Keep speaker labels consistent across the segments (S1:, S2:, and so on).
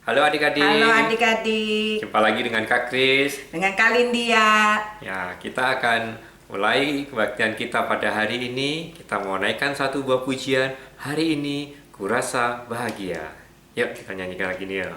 S1: Halo adik-adik.
S2: Halo adik-adik.
S1: Jumpa lagi dengan Kak Kris.
S2: Dengan Kak Lindia.
S1: Ya, kita akan mulai kebaktian kita pada hari ini. Kita mau naikkan satu buah pujian. Hari ini kurasa bahagia. Yuk kita nyanyikan lagi nih ya.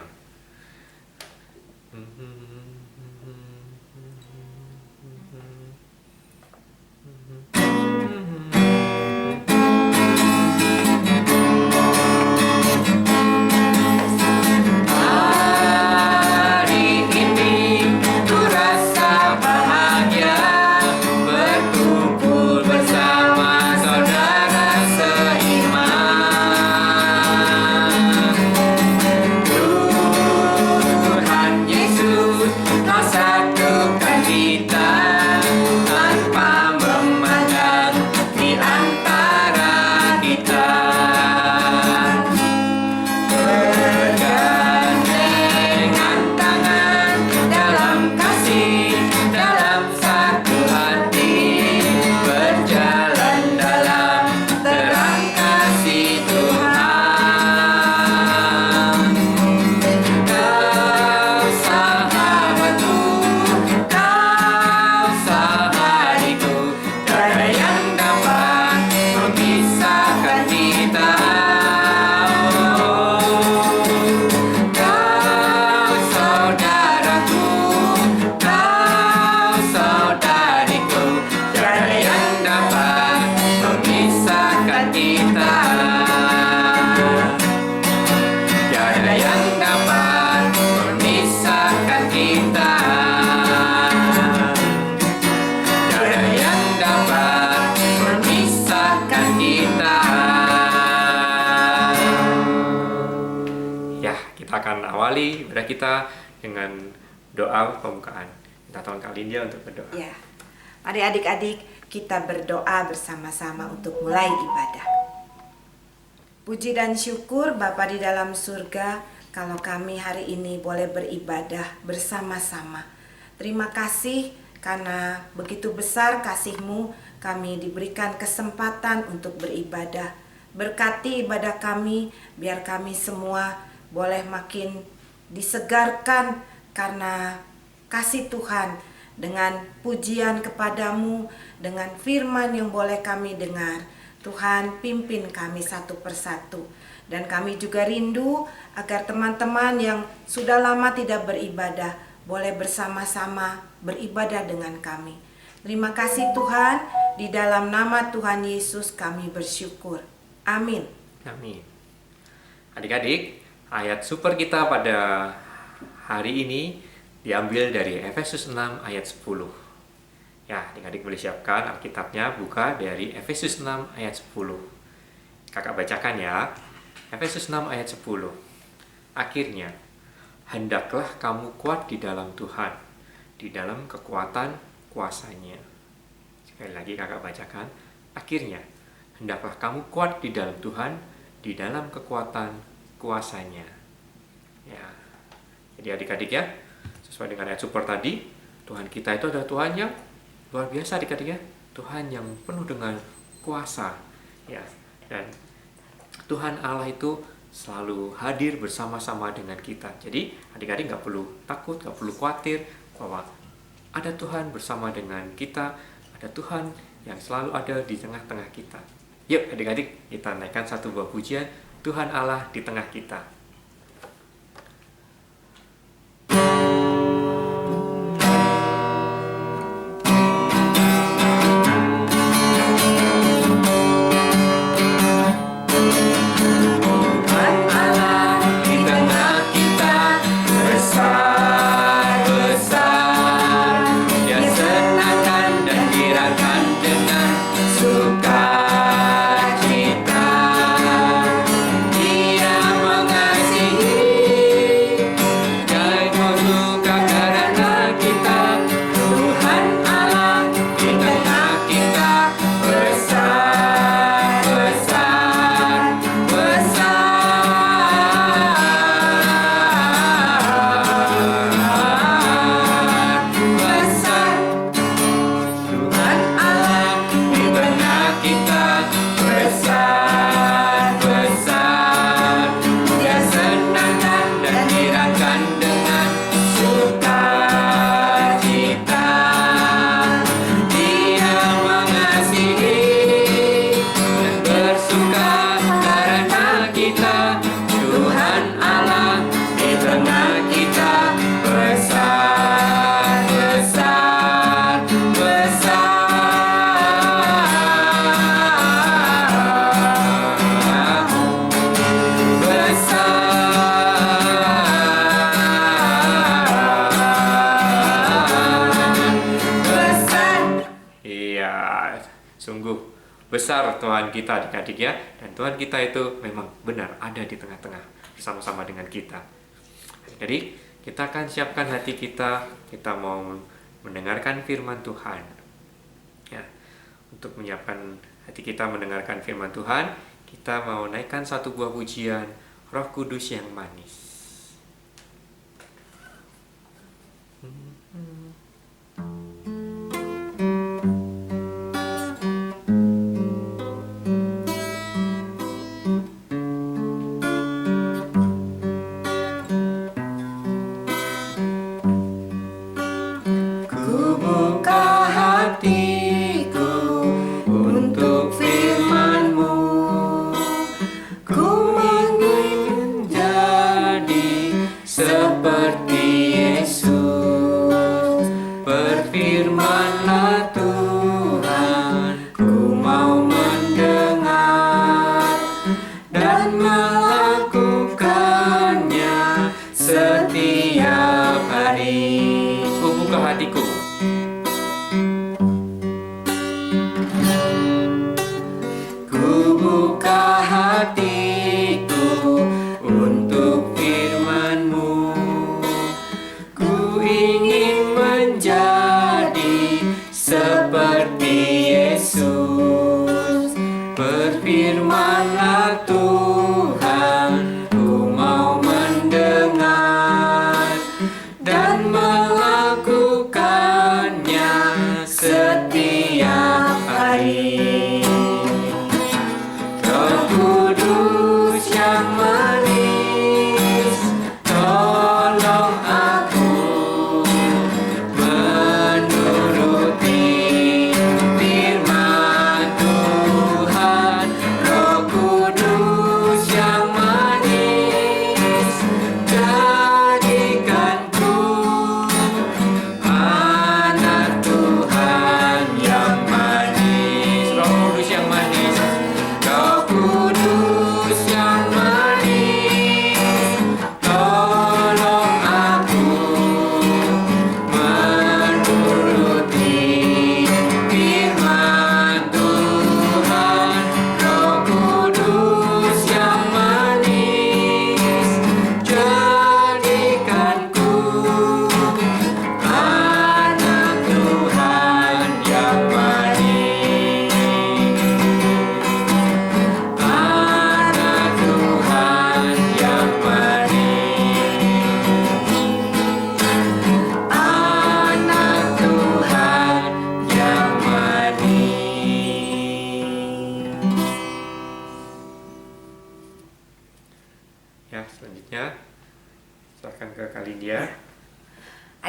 S1: Kita akan awali ibadah kita dengan doa pembukaan. Kita tolong Kak Lindia untuk berdoa.
S2: Ya, mari adik-adik kita berdoa bersama-sama untuk mulai ibadah. Puji dan syukur Bapa di dalam surga, kalau kami hari ini boleh beribadah bersama-sama. Terima kasih karena begitu besar kasih-Mu, kami diberikan kesempatan untuk beribadah. Berkati ibadah kami, biar kami semua boleh makin disegarkan karena kasih Tuhan, dengan pujian kepadamu, dengan firman yang boleh kami dengar. Tuhan, pimpin kami satu persatu. Dan kami juga rindu agar teman-teman yang sudah lama tidak beribadah boleh bersama-sama beribadah dengan kami. Terima kasih Tuhan, di dalam nama Tuhan Yesus kami bersyukur. Amin.
S1: Amin. Adik-adik, ayat super kita pada hari ini diambil dari Efesus 6 ayat 10. Ya, adik-adik boleh siapkan Alkitabnya, buka dari Efesus 6 ayat 10. Kakak bacakan ya. Efesus 6 ayat 10. Akhirnya, hendaklah kamu kuat di dalam Tuhan, di dalam kekuatan kuasa-Nya. Sekali lagi kakak bacakan. Akhirnya, hendaklah kamu kuat di dalam Tuhan, di dalam kekuatan kuasa-Nya. Ya. Jadi adik-adik ya, sesuai dengan ayat super tadi, Tuhan kita itu adalah Tuhan yang luar biasa adik-adik ya. Tuhan yang penuh dengan kuasa. Ya. Dan Tuhan Allah itu selalu hadir bersama-sama dengan kita. Jadi adik-adik nggak perlu takut, nggak perlu khawatir bahwa ada Tuhan bersama dengan kita, ada Tuhan yang selalu ada di tengah-tengah kita. Yuk adik-adik, kita naikkan satu buah pujian, Tuhan Allah di tengah kita. Sungguh besar Tuhan kita adik-adik ya. Dan Tuhan kita itu memang benar ada di tengah-tengah bersama-sama dengan kita. Jadi kita akan siapkan hati kita mau mendengarkan firman Tuhan. Ya, untuk menyiapkan hati kita mendengarkan firman Tuhan, kita mau naikkan satu buah pujian, Roh Kudus yang manis.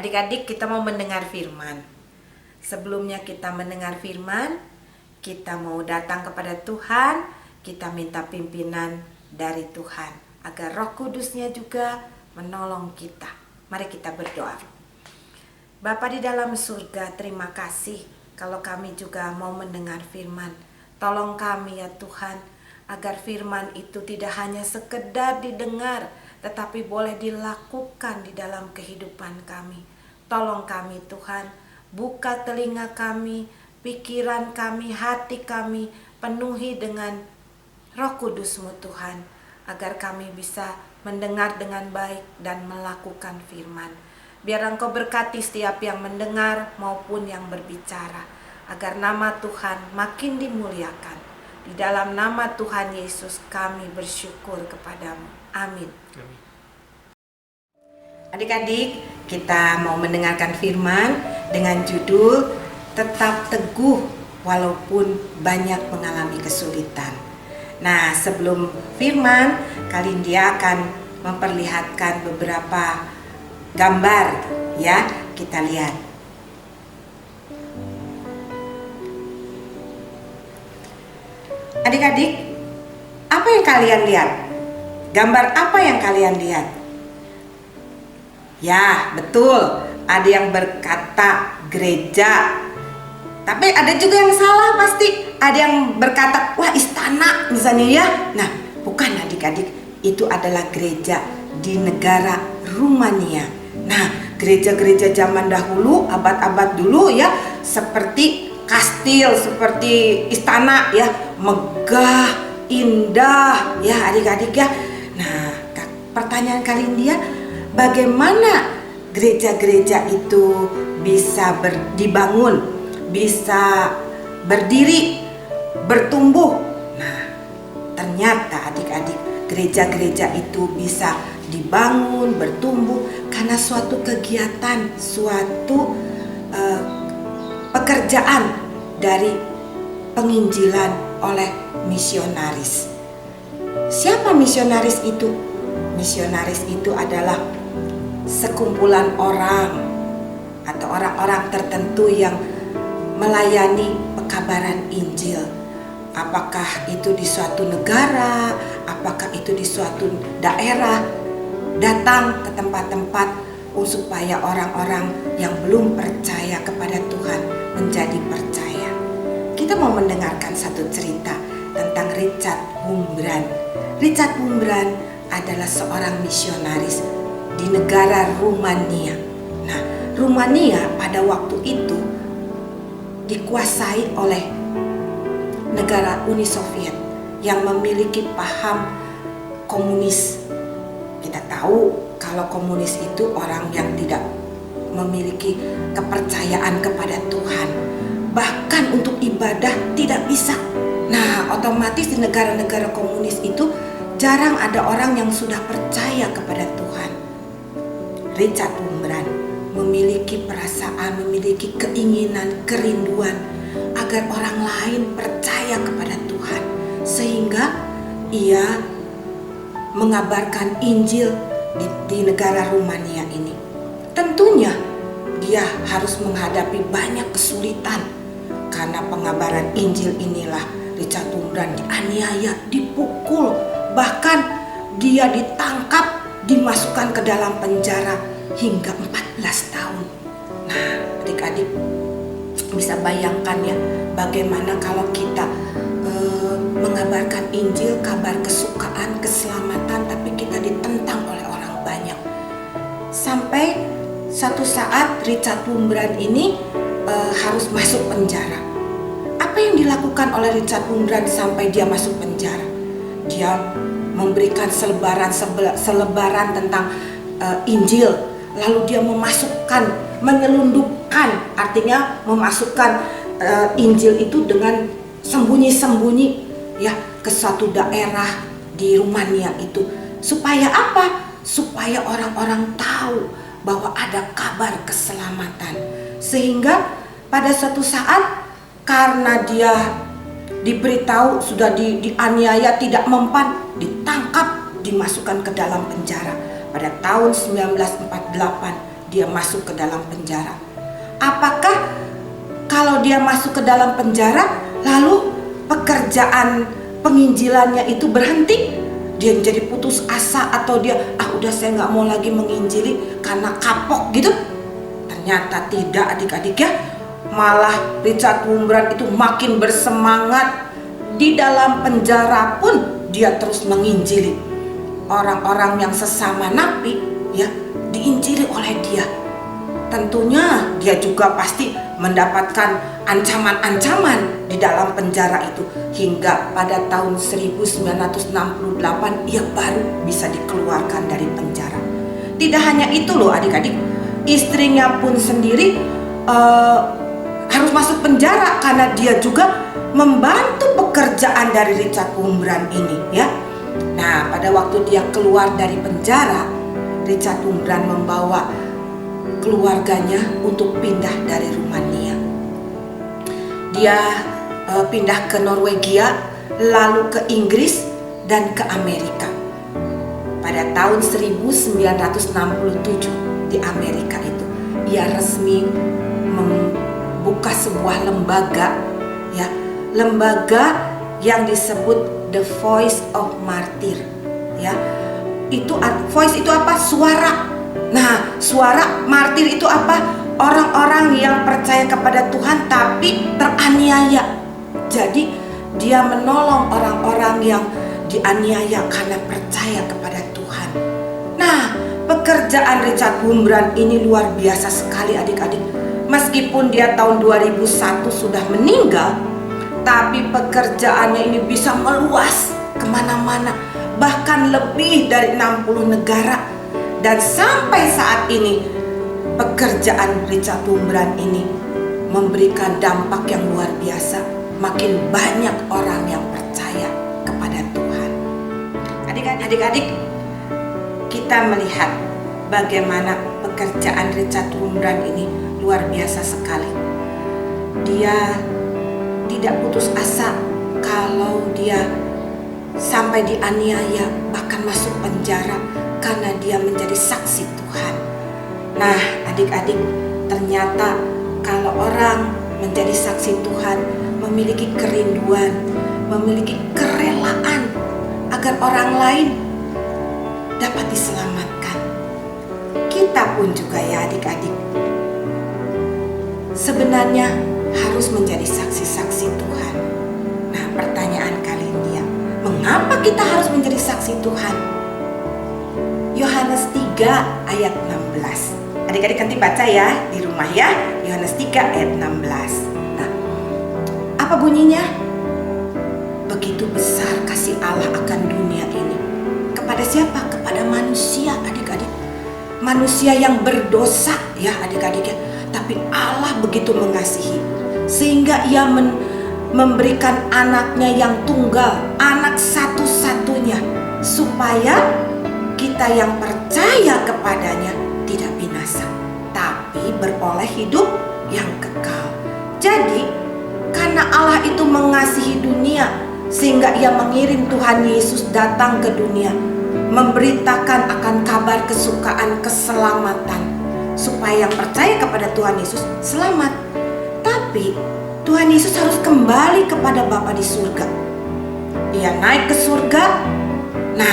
S2: Adik-adik, kita mau mendengar firman. Sebelumnya kita mendengar firman, kita mau datang kepada Tuhan, kita minta pimpinan dari Tuhan agar Roh Kudusnya juga menolong kita. Mari kita berdoa. Bapa di dalam surga, terima kasih kalau kami juga mau mendengar firman. Tolong kami ya Tuhan, agar firman itu tidak hanya sekedar didengar, tetapi boleh dilakukan di dalam kehidupan kami. Tolong kami Tuhan, buka telinga kami, pikiran kami, hati kami, penuhi dengan Roh Kudus-Mu Tuhan, agar kami bisa mendengar dengan baik dan melakukan firman. Biar Engkau berkati setiap yang mendengar maupun yang berbicara, agar nama Tuhan makin dimuliakan. Di dalam nama Tuhan Yesus kami bersyukur kepadamu. Amin. Adik-adik, kita mau mendengarkan firman dengan judul Tetap Teguh Walaupun Banyak Mengalami Kesulitan. Nah, sebelum firman, Kalindia akan memperlihatkan beberapa gambar ya. Kita lihat. Adik-adik, apa yang kalian lihat? Gambar apa yang kalian lihat? Ya, betul. Ada yang berkata gereja. Tapi ada juga yang salah pasti. Ada yang berkata, wah istana misalnya ya. Nah, bukan adik-adik. Itu adalah gereja di negara Rumania. Nah, gereja-gereja zaman dahulu, abad-abad dulu ya, seperti kastil seperti istana ya, megah, indah ya adik-adik ya. Nah, pertanyaan kali ini dia, bagaimana gereja-gereja itu bisa dibangun, bisa berdiri, bertumbuh? Nah, ternyata adik-adik, gereja-gereja itu bisa dibangun, bertumbuh karena suatu kegiatan, suatu pekerjaan dari penginjilan oleh misionaris. Siapa misionaris itu? Misionaris itu adalah sekumpulan orang atau orang-orang tertentu yang melayani pekabaran Injil. Apakah itu di suatu negara, apakah itu di suatu daerah, datang ke tempat-tempat supaya orang-orang yang belum percaya kepada Tuhan menjadi percaya. Kita mau mendengarkan satu cerita tentang Richard Wurmbrand. Richard Wurmbrand adalah seorang misionaris di negara Rumania. Nah, Rumania pada waktu itu dikuasai oleh negara Uni Soviet yang memiliki paham komunis. Kita tahu kalau komunis itu orang yang tidak memiliki kepercayaan kepada Tuhan, bahkan untuk ibadah tidak bisa. Nah, otomatis di negara-negara komunis itu jarang ada orang yang sudah percaya kepada Tuhan. Richard Wurmbrand memiliki perasaan, memiliki keinginan, kerinduan agar orang lain percaya kepada Tuhan, sehingga ia mengabarkan Injil di negara Rumania ini. Tentunya dia harus menghadapi banyak kesulitan. Karena pengabaran Injil inilah Richard Wurmbrand dianiaya, dipukul, bahkan dia ditangkap, dimasukkan ke dalam penjara hingga 14 tahun. Nah, adik-adik bisa bayangkan ya, bagaimana kalau kita mengabarkan Injil, kabar kesukaan, keselamatan, tapi kita ditentang oleh orang banyak. Sampai satu saat Richard Wurmbrand ini harus masuk penjara. Apa yang dilakukan oleh Richard Wurmbrand sampai dia masuk penjara? Dia memberikan selebaran tentang Injil, lalu dia menyelundupkan, artinya memasukkan Injil itu dengan sembunyi-sembunyi ya ke suatu daerah di Rumania itu. Supaya apa? Supaya orang-orang tahu bahwa ada kabar keselamatan. Sehingga pada suatu saat karena dia diberitahu sudah dianiaya, tidak mempan, ditangkap, dimasukkan ke dalam penjara. Pada tahun 1948 dia masuk ke dalam penjara. Apakah kalau dia masuk ke dalam penjara lalu pekerjaan penginjilannya itu berhenti? Dia jadi putus asa atau dia udah saya nggak mau lagi menginjili karena kapok gitu? Ternyata tidak adik-adik ya. Malah Richard Wurmbrand itu makin bersemangat. Di dalam penjara pun dia terus menginjili. Orang-orang yang sesama napi ya diinjili oleh dia. Tentunya dia juga pasti mendapatkan ancaman-ancaman di dalam penjara itu. Hingga pada tahun 1968 ia baru bisa dikeluarkan dari penjara. Tidak hanya itu loh adik-adik, istrinya pun sendiri harus masuk penjara karena dia juga membantu pekerjaan dari Richard Wurmbrand ini ya. Nah, pada waktu dia keluar dari penjara, Richard Wurmbrand membawa keluarganya untuk pindah dari Rumania. Dia pindah ke Norwegia, lalu ke Inggris dan ke Amerika. Pada tahun 1967 di Amerika itu ia resmi membuka sebuah lembaga ya, lembaga yang disebut The Voice of Martyr ya. Voice itu apa? Suara. Nah, suara martir itu apa? Orang-orang yang percaya kepada Tuhan tapi teraniaya. Jadi dia menolong orang-orang yang dianiaya karena percaya kepada Tuhan. Nah, pekerjaan Richard Wurmbrand ini luar biasa sekali adik-adik. Meskipun dia tahun 2001 sudah meninggal, tapi pekerjaannya ini bisa meluas kemana-mana, bahkan lebih dari 60 negara. Dan sampai saat ini pekerjaan Richard Wurmbrand ini memberikan dampak yang luar biasa. Makin banyak orang yang percaya kepada Tuhan. Adik-adik, kita melihat bagaimana pekerjaan Richard Wurmbrand ini luar biasa sekali. Dia tidak putus asa kalau dia sampai dianiaya, bahkan masuk penjara karena dia menjadi saksi Tuhan. Nah, adik-adik, ternyata kalau orang menjadi saksi Tuhan memiliki kerinduan, memiliki kerelaan agar orang lain dapat diselamatkan. Kita pun juga ya adik-adik, sebenarnya harus menjadi saksi-saksi Tuhan. Nah, pertanyaan kali ini, mengapa kita harus menjadi saksi Tuhan? Yohanes 3 ayat 16. Adik-adik nanti baca ya di rumah ya. Yohanes 3 ayat 16. Nah, apa bunyinya? Begitu besar kasih Allah akan dunia ini. Kepada siapa? Kepada manusia, adik-adik. Manusia yang berdosa ya adik-adik ya. Tapi Allah begitu mengasihi sehingga ia memberikan anaknya yang tunggal, anak satu-satunya, supaya kita yang percaya kepadanya tidak binasa, tapi beroleh hidup yang kekal. Jadi karena Allah itu mengasihi dunia sehingga ia mengirim Tuhan Yesus datang ke dunia, memberitakan akan kabar kesukaan keselamatan, supaya yang percaya kepada Tuhan Yesus selamat. Tapi Tuhan Yesus harus kembali kepada Bapa di surga. Dia naik ke surga. Nah,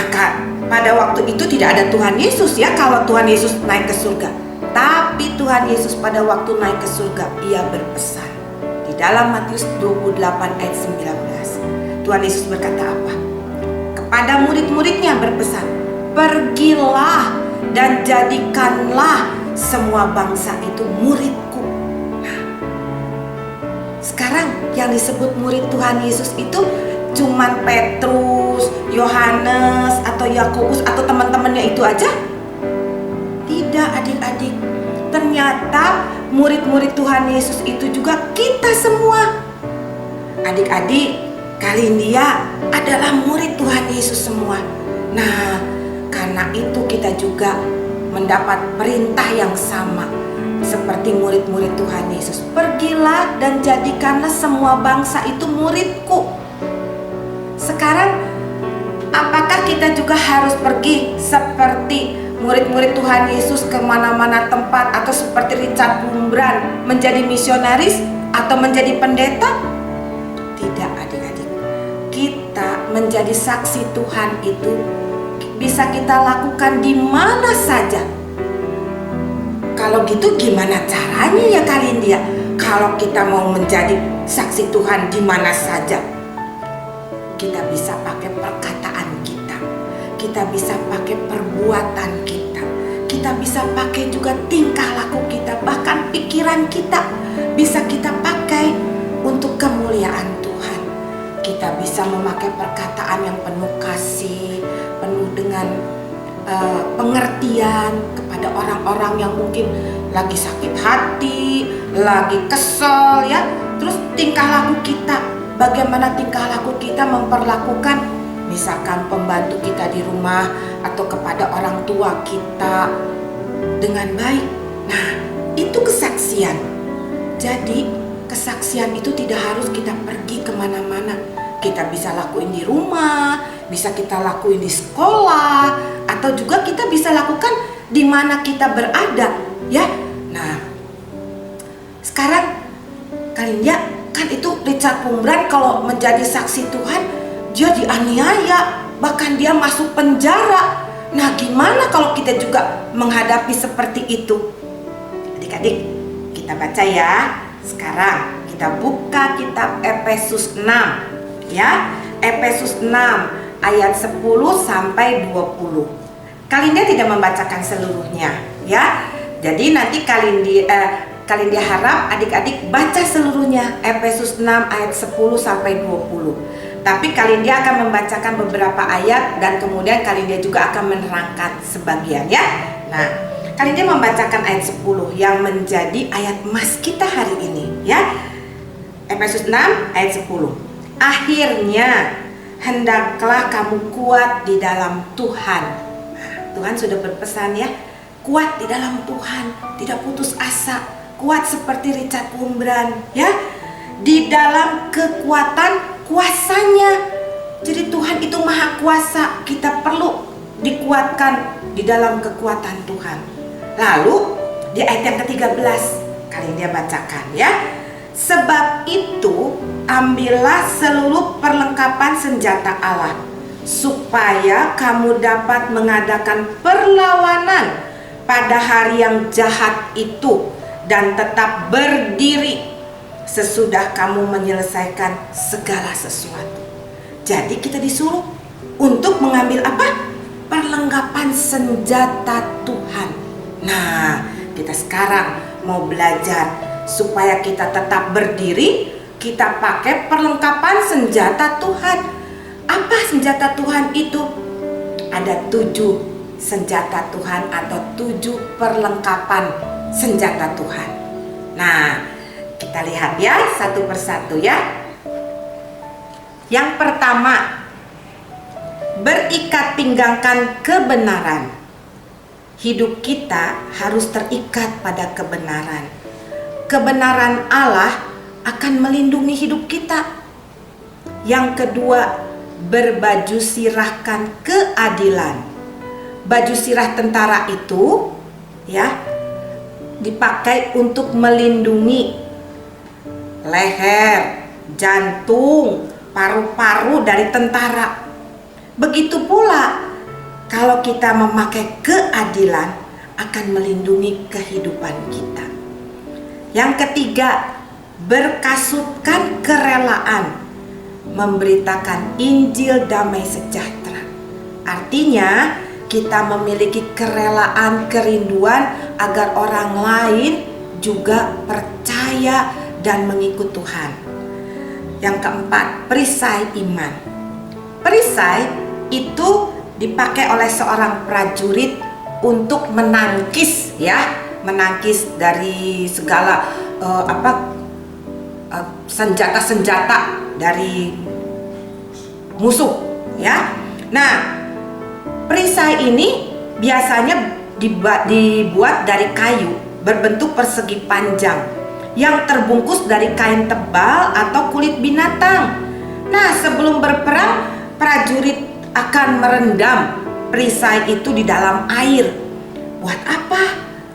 S2: pada waktu itu tidak ada Tuhan Yesus ya kalau Tuhan Yesus naik ke surga. Tapi Tuhan Yesus pada waktu naik ke surga, ia berpesan. Di dalam Matius 28 ayat 19. Tuhan Yesus berkata apa? Kepada murid-muridnya berpesan, pergilah dan jadikanlah semua bangsa itu muridku. Nah, sekarang yang disebut murid Tuhan Yesus itu cuman Petrus, Yohanes, atau Yakobus, atau teman-temannya itu aja? Tidak adik-adik. Ternyata murid-murid Tuhan Yesus itu juga kita semua. Adik-adik, kalian dia adalah murid Tuhan Yesus semua. Nah, karena itu kita juga mendapat perintah yang sama seperti murid-murid Tuhan Yesus. Pergilah dan jadikanlah semua bangsa itu muridku. Sekarang apakah kita juga harus pergi seperti murid-murid Tuhan Yesus ke mana-mana tempat, atau seperti Richard Wurmbrand menjadi misionaris atau menjadi pendeta? Tidak adik-adik. Kita menjadi saksi Tuhan itu bisa kita lakukan di mana saja. Kalau gitu gimana caranya ya kalian dia? Kalau kita mau menjadi saksi Tuhan di mana saja, kita bisa pakai perkataan kita, kita bisa pakai perbuatan kita, kita bisa pakai juga tingkah laku kita, bahkan pikiran kita bisa kita pakai untuk kemuliaan Tuhan. Kita bisa memakai perkataan yang penuh kasih, penuh dengan pengertian kepada orang-orang yang mungkin lagi sakit hati, lagi kesel ya. Terus tingkah laku kita, bagaimana tingkah laku kita memperlakukan misalkan pembantu kita di rumah atau kepada orang tua kita dengan baik. Nah, itu kesaksian. Jadi kesaksian itu tidak harus kita pergi kemana-mana. Kita bisa lakuin di rumah, bisa kita lakuin di sekolah, atau juga kita bisa lakukan di mana kita berada, ya. Nah, sekarang kalian ya, kan itu Richard Wurmbrand kalau menjadi saksi Tuhan, dia dianiaya, bahkan dia masuk penjara. Nah, gimana kalau kita juga menghadapi seperti itu? Adik-adik, kita baca ya. Sekarang kita buka kitab Efesus 6. Ya, Efesus 6 ayat 10 sampai 20. Kalinda tidak membacakan seluruhnya, ya. Jadi nanti Kalindia harap adik-adik baca seluruhnya Efesus 6 ayat 10 sampai 20. Tapi Kalindia akan membacakan beberapa ayat dan kemudian Kalindia juga akan menerangkan sebagian ya. Nah, Kalindia membacakan ayat 10 yang menjadi ayat emas kita hari ini ya. Efesus 6 ayat 10. Akhirnya hendaklah kamu kuat di dalam Tuhan. Tuhan sudah berpesan ya, kuat di dalam Tuhan, tidak putus asa, kuat seperti Richard Wurmbrand ya, di dalam kekuatan kuasanya. Jadi Tuhan itu maha kuasa, kita perlu dikuatkan di dalam kekuatan Tuhan. Lalu di ayat yang ke-13 Kalindia bacakan ya. Sebab itu ambillah seluruh perlengkapan senjata Allah, supaya kamu dapat mengadakan perlawanan pada hari yang jahat itu dan tetap berdiri sesudah kamu menyelesaikan segala sesuatu. Jadi kita disuruh untuk mengambil apa? Perlengkapan senjata Tuhan. Nah, kita sekarang mau belajar supaya kita tetap berdiri, kita pakai perlengkapan senjata Tuhan. Apa senjata Tuhan itu? Ada 7 senjata Tuhan atau 7 perlengkapan senjata Tuhan. Nah, kita lihat ya satu persatu ya. Yang pertama, berikat pinggangkan kebenaran. Hidup kita harus terikat pada kebenaran. Kebenaran Allah akan melindungi hidup kita. Yang kedua, berbaju sirahkan keadilan. Baju sirah tentara itu ya dipakai untuk melindungi leher, jantung, paru-paru dari tentara. Begitu pula kalau kita memakai keadilan akan melindungi kehidupan kita. Yang ketiga, berkasutkan kerelaan, memberitakan Injil damai sejahtera. Artinya kita memiliki kerelaan, kerinduan agar orang lain juga percaya dan mengikut Tuhan. Yang keempat, perisai iman. Perisai itu dipakai oleh seorang prajurit untuk menangkis ya, menangkis dari segala senjata-senjata dari musuh ya. Nah, perisai ini biasanya dibuat dari kayu berbentuk persegi panjang yang terbungkus dari kain tebal atau kulit binatang. Nah, sebelum berperang, prajurit akan merendam perisai itu di dalam air. Buat apa?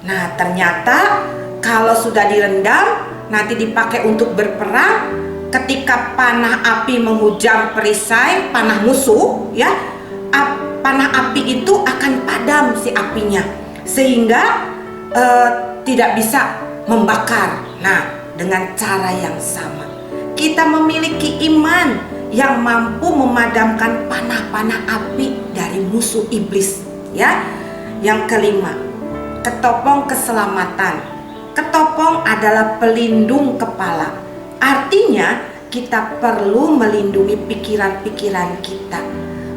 S2: Nah, ternyata kalau sudah direndam, nanti dipakai untuk berperang. Ketika panah api menghujam perisai, panah musuh ya, panah api itu akan padam si apinya, sehingga tidak bisa membakar. Nah, dengan cara yang sama, kita memiliki iman yang mampu memadamkan panah-panah api dari musuh iblis ya. Yang kelima, ketopong keselamatan. Ketopong adalah pelindung kepala. Artinya kita perlu melindungi pikiran-pikiran kita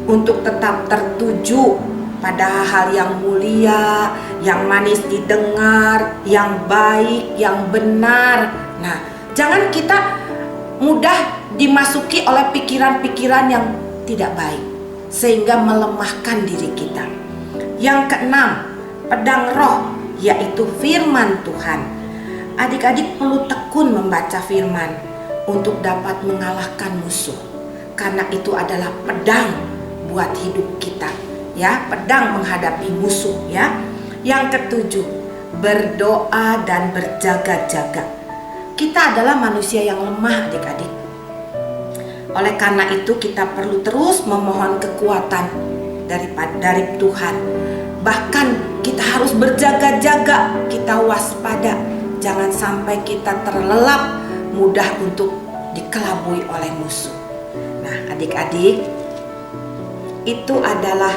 S2: untuk tetap tertuju pada hal yang mulia, yang manis didengar, yang baik, yang benar. Nah, jangan kita mudah dimasuki oleh pikiran-pikiran yang tidak baik sehingga melemahkan diri kita. Yang keenam, pedang roh, yaitu firman Tuhan. Adik-adik perlu tekun membaca firman untuk dapat mengalahkan musuh, karena itu adalah pedang buat hidup kita ya, pedang menghadapi musuh ya. Yang ketujuh, berdoa dan berjaga-jaga. Kita adalah manusia yang lemah adik-adik. Oleh karena itu kita perlu terus memohon kekuatan dari Tuhan. Bahkan kita harus berjaga-jaga, kita waspada. Jangan sampai kita terlelap, mudah untuk dikelabui oleh musuh. Nah, adik-adik, itu adalah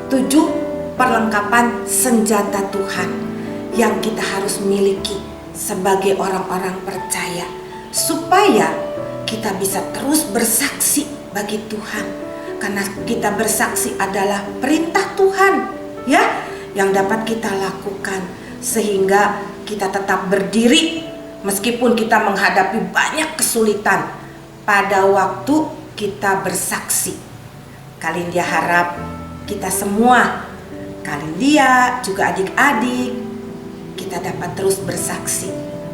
S2: 7 perlengkapan senjata Tuhan yang kita harus miliki sebagai orang-orang percaya, supaya kita bisa terus bersaksi bagi Tuhan. Karena kita bersaksi adalah perintah Tuhan, ya, yang dapat kita lakukan sehingga kita tetap berdiri meskipun kita menghadapi banyak kesulitan pada waktu kita bersaksi. Kalindia harap kita semua, Kalindia juga adik-adik, kita dapat terus bersaksi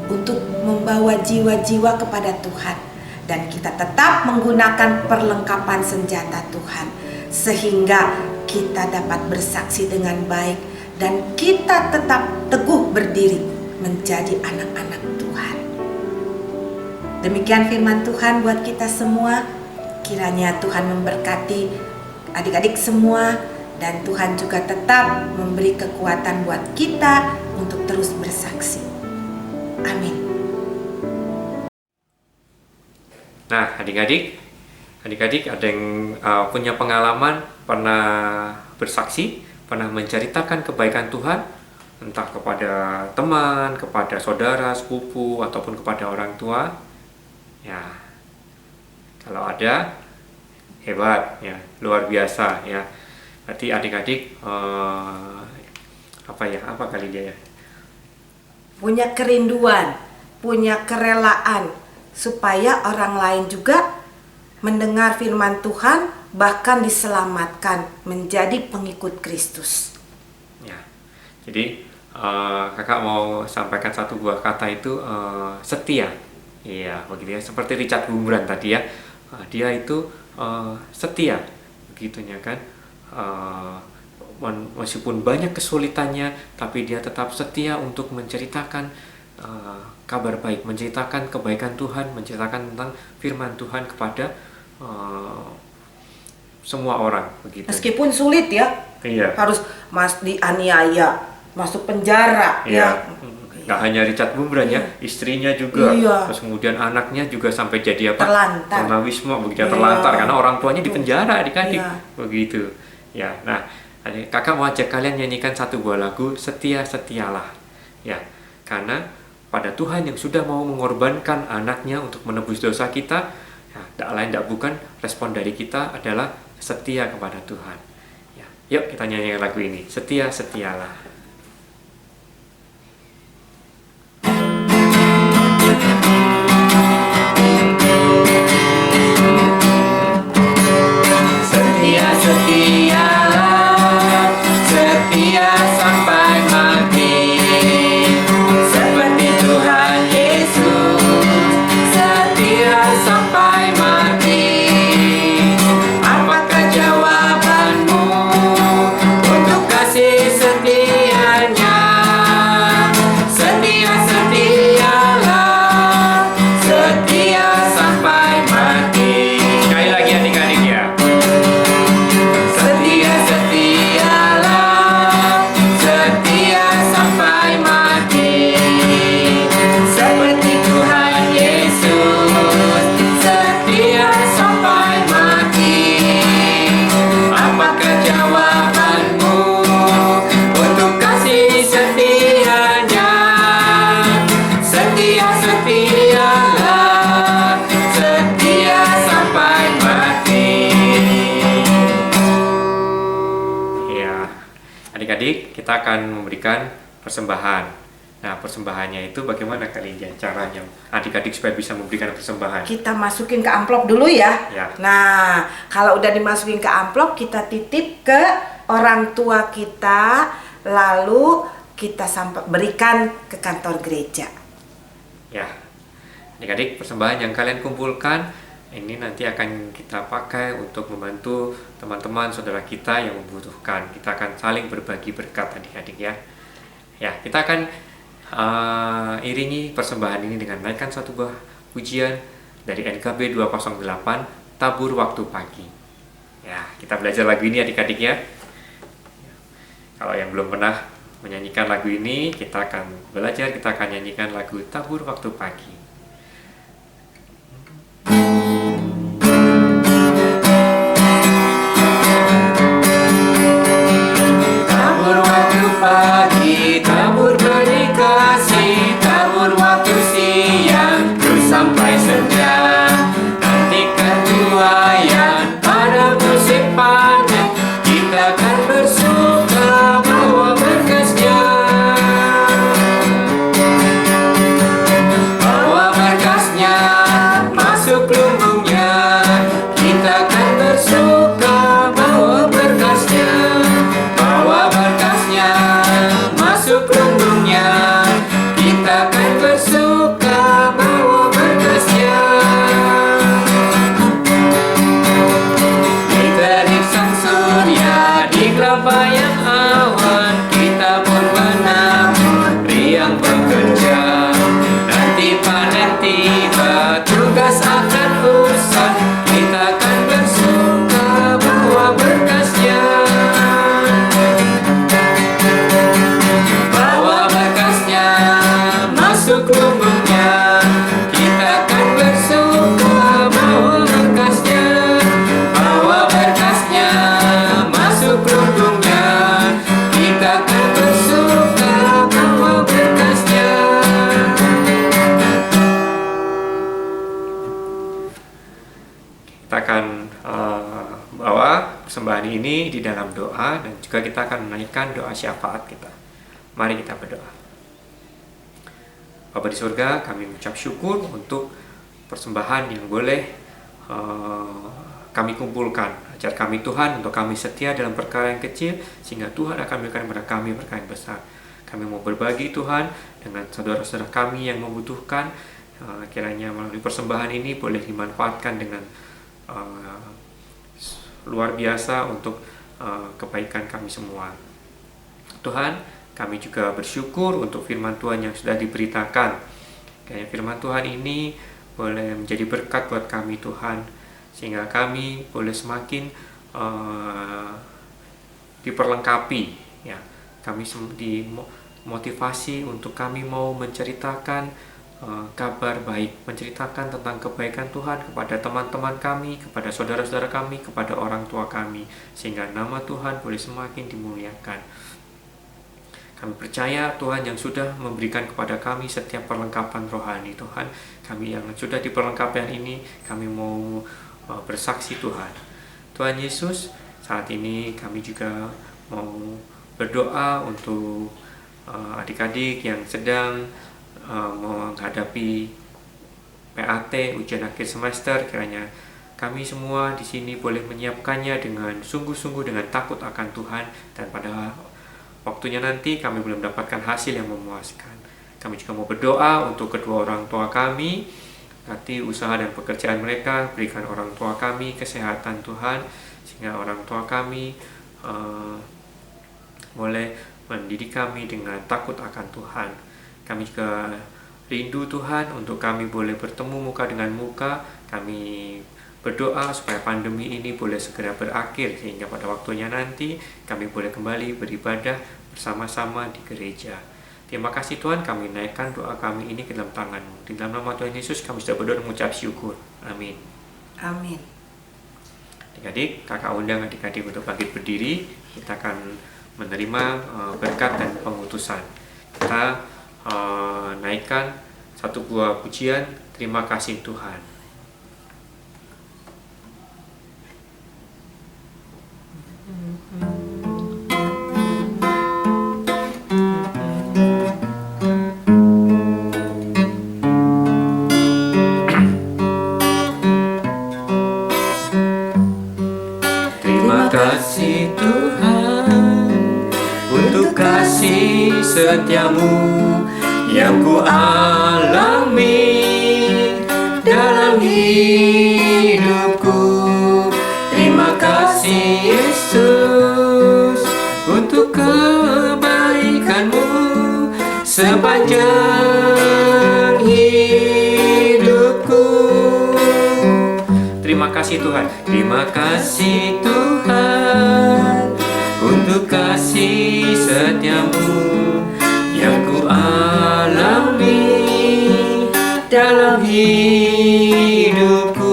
S2: untuk membawa jiwa-jiwa kepada Tuhan, dan kita tetap menggunakan perlengkapan senjata Tuhan sehingga kita dapat bersaksi dengan baik dan kita tetap teguh berdiri menjadi anak-anak Tuhan. Demikian firman Tuhan buat kita semua. Kiranya Tuhan memberkati adik-adik semua, dan Tuhan juga tetap memberi kekuatan buat kita untuk terus bersaksi. Amin.
S1: Nah, adik-adik ada yang punya pengalaman pernah bersaksi, pernah menceritakan kebaikan Tuhan, entah kepada teman, kepada saudara, sepupu, ataupun kepada orang tua? Ya, kalau ada, hebat, ya, luar biasa, ya. Berarti adik-adik apa kali dia ya?
S2: Punya kerinduan, punya kerelaan supaya orang lain juga mendengar firman Tuhan, bahkan diselamatkan menjadi pengikut Kristus.
S1: Ya, jadi kakak mau sampaikan satu buah kata itu, setia. Iya, begitu ya. Seperti Richard Wurmbrand tadi ya, dia itu setia, begitunya kan. Meskipun banyak kesulitannya, tapi dia tetap setia untuk menceritakan kabar baik, menceritakan kebaikan Tuhan, menceritakan tentang firman Tuhan kepada semua orang, begitu.
S2: Meskipun sulit ya,
S1: iya.
S2: Harus dianiaya, masuk penjara,
S1: iya.
S2: ya.
S1: Nggak hanya Richard Wurmbrand ya, istrinya juga,
S2: iya.
S1: Terus kemudian anaknya juga sampai jadi apa?
S2: Terlantar.
S1: Tunawisma, begitu,
S2: Iya.
S1: Terlantar karena orang tuanya di penjara, adik-adik,
S2: Iya.
S1: begitu. Ya, nah, kakak mau ajak kalian nyanyikan satu buah lagu, Setia-setialah, ya, karena pada Tuhan yang sudah mau mengorbankan anaknya untuk menebus dosa kita, ya, tak lain tak bukan respon dari kita adalah setia kepada Tuhan. Ya, yuk kita nyanyikan lagu ini, Setia-setialah. Setia-setialah, setia sampai mati, seperti Tuhan Yesus, setia sampai mati. Apakah jawabanmu untuk kasih setianya? Setia-setialah, setia sampai mati. Sekali lagi adik-adik ya. Setia-setialah, setia sampai mati, seperti Tuhan Yesus, setia sampai mati. Apakah jawabanmu untuk kasih setianya? Setia-setialah, setia sampai mati. Ya, adik-adik, kita akan memberikan persembahan. Nah, persembahannya itu bagaimana kalian caranya adik-adik supaya bisa memberikan persembahan?
S2: Kita masukin ke amplop dulu ya.
S1: Ya.
S2: Nah, kalau udah dimasukin ke amplop, kita titip ke orang tua kita, lalu kita berikan ke kantor gereja.
S1: Ya, adik-adik, persembahan yang kalian kumpulkan ini nanti akan kita pakai untuk membantu teman-teman saudara kita yang membutuhkan. Kita akan saling berbagi berkat, adik-adik ya. Ya, kita akan iringi persembahan ini dengan naikkan satu buah pujian dari NKB 208, Tabur Waktu Pagi. Ya, kita belajar lagu ini adik-adik ya. Kalau yang belum pernah menyanyikan lagu ini, kita akan belajar, kita akan nyanyikan lagu Tabur Waktu Pagi. Tabur kasih, tabur waktu siang terus sampai senja. Nantikan tuayan pada musim panen, kita akan bersuka bawa berkasnya. Bawa berkasnya masuk lumbungnya, kita akan bersuka bawa berkasnya. Bawa berkasnya masuk lumbungnya, kita akan bersuka bawa berkasnya. Di terik sang surya, di kelambayan awan, kita pun menabur, riang bekerja. Nanti panen tiba, tugas akan usai, kita akan bersuka bawa berkasnya. Bawa berkasnya masuk lumbungnya, kita akan bersuka bawa berkasnya. Bawa berkasnya masuk lumbungnya, kita akan bersuka bawa berkasnya. Kita akan bawa persembahan ini di dalam doa, dan juga kita akan menaikkan doa syafaat kita. Mari kita berdoa. Bapa di surga, kami mengucap syukur untuk persembahan yang boleh kami kumpulkan. Ajar kami Tuhan untuk kami setia dalam perkara yang kecil, sehingga Tuhan akan memberikan kepada kami perkara yang besar. Kami mau berbagi Tuhan dengan saudara-saudara kami yang membutuhkan. Kiranya melalui persembahan ini boleh dimanfaatkan dengan luar biasa untuk kebaikan kami semua. Tuhan, kami juga bersyukur untuk firman Tuhan yang sudah diberitakan. Kiranya firman Tuhan ini boleh menjadi berkat buat kami Tuhan, sehingga kami boleh semakin diperlengkapi, ya. Kami dimotivasi untuk kami mau menceritakan kabar baik, menceritakan tentang kebaikan Tuhan kepada teman-teman kami, kepada saudara-saudara kami, kepada orang tua kami, sehingga nama Tuhan boleh semakin dimuliakan. Kami percaya Tuhan yang sudah memberikan kepada kami setiap perlengkapan rohani. Tuhan, kami yang sudah diperlengkapi ini, kami mau bersaksi Tuhan. Tuhan Yesus, saat ini kami juga mau berdoa untuk adik-adik yang sedang menghadapi PAT, ujian akhir semester. Kiranya kami semua di sini boleh menyiapkannya dengan sungguh-sungguh, dengan takut akan Tuhan, dan pada waktunya nanti kami belum mendapatkan hasil yang memuaskan. Kami juga mau berdoa untuk kedua orang tua kami, nanti usaha dan pekerjaan mereka. Berikan orang tua kami kesehatan Tuhan, sehingga orang tua kami boleh mendidik kami dengan takut akan Tuhan. Kami juga rindu Tuhan untuk kami boleh bertemu muka dengan muka. Kami berdoa supaya pandemi ini boleh segera berakhir, sehingga pada waktunya nanti kami boleh kembali beribadah bersama-sama di gereja. Terima kasih Tuhan, kami naikkan doa kami ini ke dalam tangan-Mu. Di dalam nama Tuhan Yesus kami sudah berdoa dan mengucap syukur. Amin.
S2: Amin.
S1: Adik-adik, kakak undang adik-adik untuk bangkit berdiri. Kita akan menerima berkat dan pengutusan. Kita naikkan satu buah pujian, terima kasih Tuhan. Terima kasih Tuhan untuk kasih setiamu yang ku alami dalam hidupku. Terima kasih Yesus untuk kebaikan-Mu sepanjang hidupku. Terima kasih Tuhan. Terima kasih Tuhan untuk kasih setiamu yang ku alami dalam hidupku.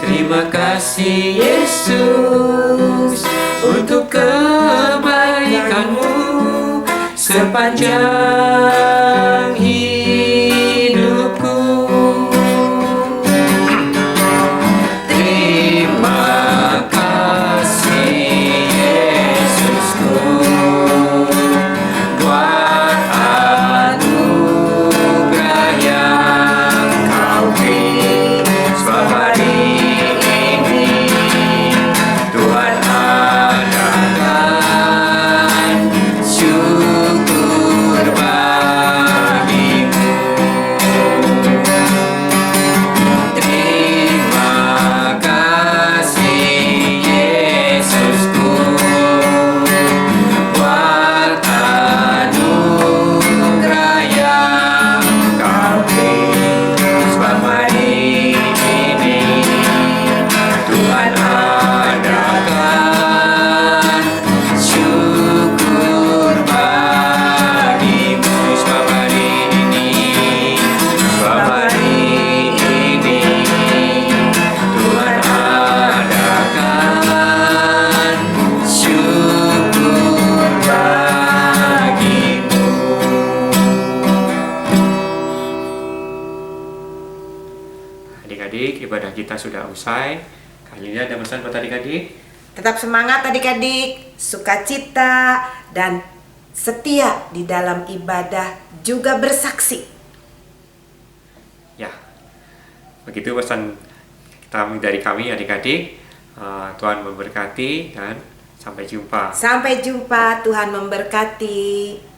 S1: Terima kasih Yesus untuk kebaikan-Mu sepanjang adik-adik, ibadah kita sudah usai. Kali ini ada pesan buat adik-adik.
S2: Tetap semangat adik-adik, sukacita dan setia di dalam ibadah juga bersaksi.
S1: Ya, begitu pesan dari kami adik-adik. Tuhan memberkati dan sampai jumpa.
S2: Sampai jumpa, Tuhan memberkati.